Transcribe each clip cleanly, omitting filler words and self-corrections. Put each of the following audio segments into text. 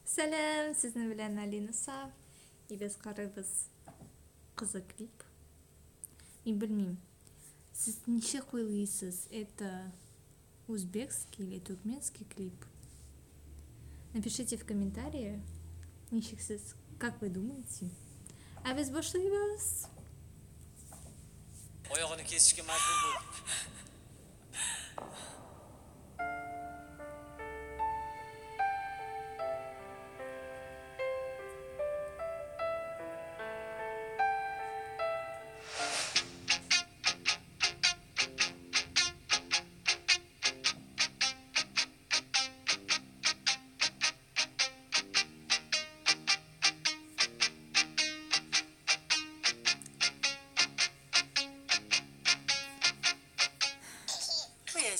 Сәлем, сіздің білән Алина Сав. И біз қарайбыз қызы клип. Мен білмеймін, сіз неше ойлайсыз, это узбекский или туркменский клип? Напишите в комментарии, ничек сіз, как вы думаете? А біз başlayıyoruz. Oyog'ini kesishga majbur bo'ldik.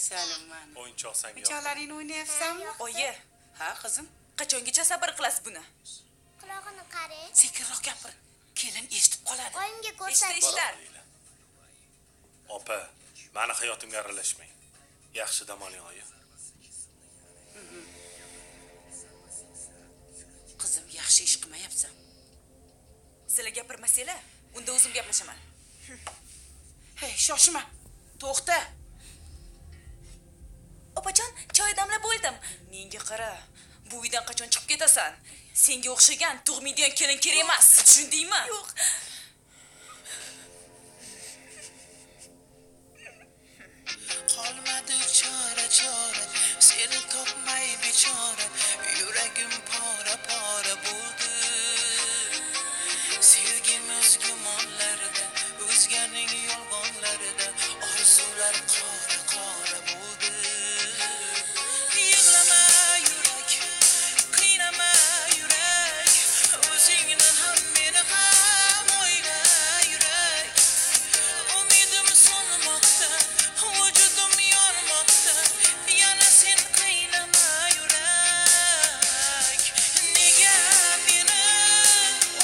Salim O'yinchoq sanga. O'yinchoqlaringni o'ynayapsanmi? Oyi, Ha, qizim. qachongacha sabr qilasiz buni? Qulog'ini qarang. Sekinroq gapir. Kelin eshitib qoladi. Oyimga ko'rsating. Ishlar. Opa, meni hayotimga aralashmang. Yaxshi dam oling, oyi. Qizim, yaxshi ish qilmayapsan. Sizlar gapirmasanglar, unda o'zim gaplashaman. Hey, shoshma. To'xta. Opajon, choy damlab bo'ldim. Menga qara. Bu uydan qachon chiqib ketasan? Senga o'xshagan tug'maydigan kelin kerak emas. Tushundingmi? Yo'q. Qolmadi chora seni topmay bechora yuragim pora bo'ldi sevgimiz gumonlarida o'zganing yolg'onlarida orzular qora bo'ldi yig'lama yurak qiynama yurak o'zingni ham meni ham o'yla yurak umidim so'nmoqda vücudum yanmakta yana sen qiynama yurak nega meni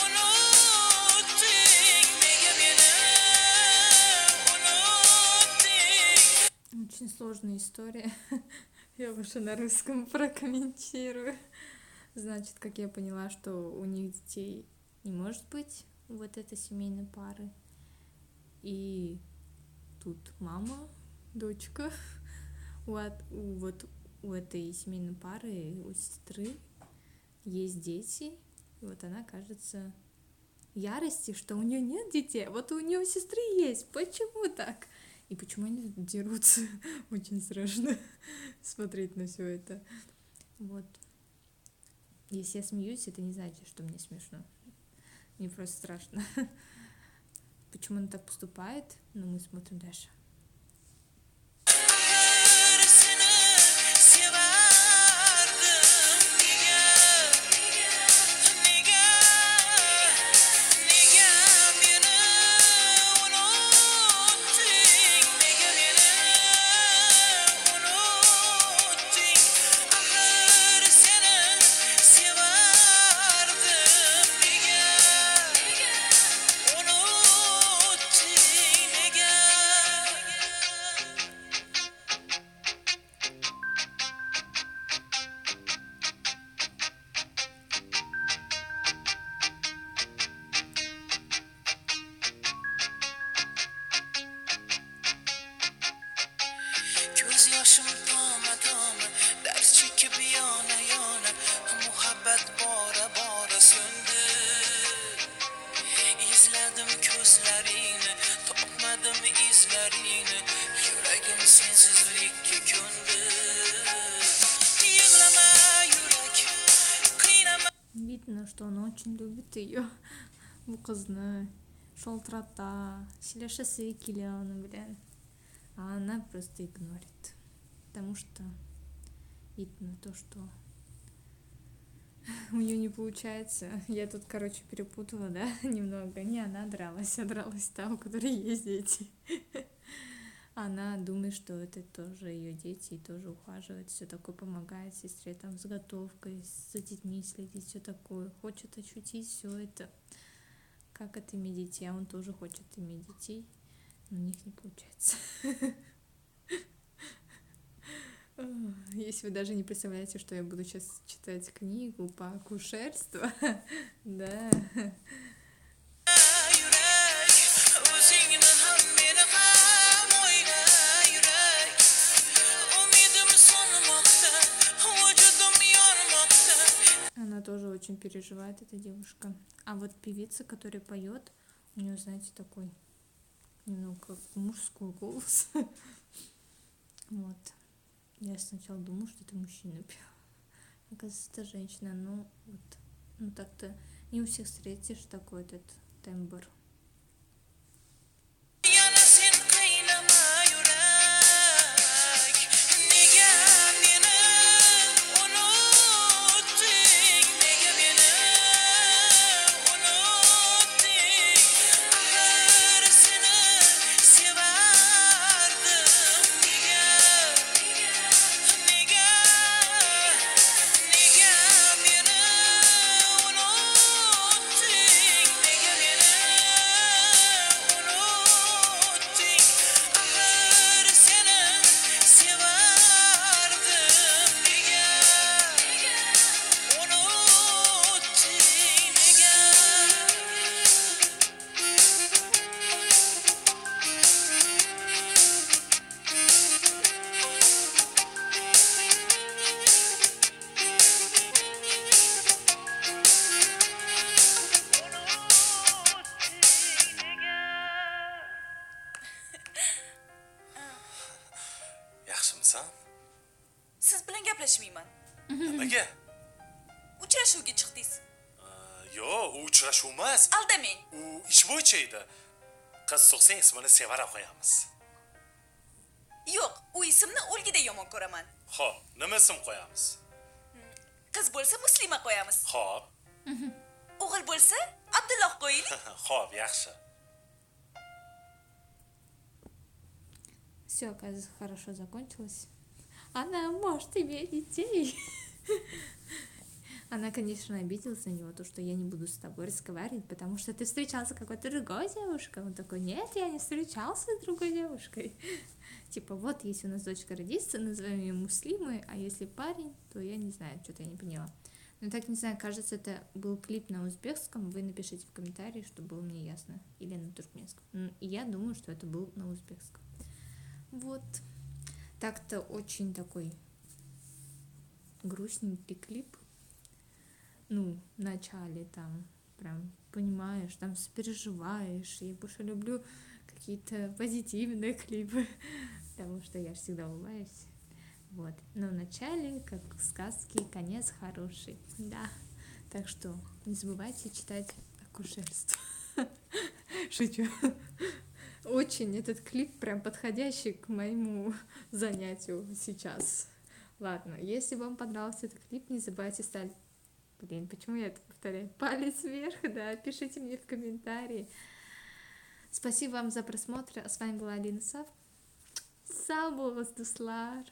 unutding nega meni unutding. Очень сложная история. Я уже на русском прокомментирую. Значит, как я поняла, что у них детей не может быть, вот этой семейной пары. И тут мама, дочка, вот у этой семейной пары, у сестры есть дети. И вот она, кажется, в ярости, что у нее нет детей, вот у нее сестры есть. Почему так? И почему они дерутся? Очень страшно смотреть на все это. Вот. Если я смеюсь, это не значит, что мне смешно. Мне просто страшно. Почему она так поступает? Но мы смотрим дальше. Göz yaşım tama ders çekip yana muhabbet bora söndü İzledim gözlerini topmadım izlerini yüreğim sensizlikке köndü yığlama yürek kıynama. Видно, что он очень любит ее. Bu kızını шолтрата, сөйлешесі келеді, блин. А она просто игнорит. Потому что видно то, что у нее не получается. Я тут, короче, перепутала, да, немного. Не она дралась, а дралась та, у которой есть дети. Она думает, что это тоже ее дети, и тоже ухаживает, все такое, помогает сестре там с готовкой, за детьми следить, все такое. Хочет ощутить все это, как это иметь детей, а он тоже хочет иметь детей, но у них не получается. Если вы даже не представляете, что я буду сейчас читать книгу по акушерству, да. yürek Özünden ham meni ham oyla yürek Umidim sonmoqda vücudum yonmoqda Она тоже очень переживает, эта девушка. А вот певица, которая поет, у нее, знаете, такой немного как мужской голос. Вот. Я сначала думала, что это мужчина пел. Оказывается, это женщина. Ну, вот. Ну, так-то не у всех встретишь такой этот тембр. Yana sen kıynama yürek Nega beni unuttun Nega beni unuttun Ahır seni severdim Nega Nega Nega beni unuttun Nega beni unuttun Ahır seni severdim Nega unuttun Nega Yaxshimisan? Siz bilan gaplashmayman. Nimaga? Uchrashuvga chiqdingiz. Yo'q, u uchrashuv emas. Aldamang. U ish bo'yicha edi. Qiz so'qsang ismini Sevara qo'yamiz. Yo'q, u ismni o'lgida yomon ko'raman. Xo'p, nima ism qo'yamiz? Qiz bo'lsa Muslima qo'yamiz. Xo'p. O'g'il bo'lsa Abdulloh qo'yaylik. Xo'p, yaxshi. Все, оказывается, хорошо закончилось. Она может иметь детей. Она, конечно, обиделась на него, то, что я не буду с тобой разговаривать, потому что ты встречался с какой-то другой девушкой. Он такой, нет, я не встречался с другой девушкой. Типа, вот, если у нас дочка родится, назовем ее Муслимой, а если парень, то я не знаю, что-то я не поняла. Ну, так, не знаю, кажется, это был клип на узбекском. Вы напишите в комментарии, чтобы было мне ясно. Или на туркменском. И я думаю, что это был на узбекском. Вот. Так-то очень такой грустненький клип. Ну, в начале там прям понимаешь, там сопереживаешь. Я больше люблю какие-то позитивные клипы, потому что я же всегда улыбаюсь. Вот. Но в начале, как в сказке, конец хороший. Да. Так что не забывайте читать акушерство. Шучу. Очень этот клип прям подходящий к моему занятию сейчас. Ладно, если вам понравился этот клип, не забывайте ставить... Блин, почему я это повторяю? Палец вверх, да, пишите мне в комментарии. Спасибо вам за просмотр. А с вами была Алина Сав. Sağ olun dostlar.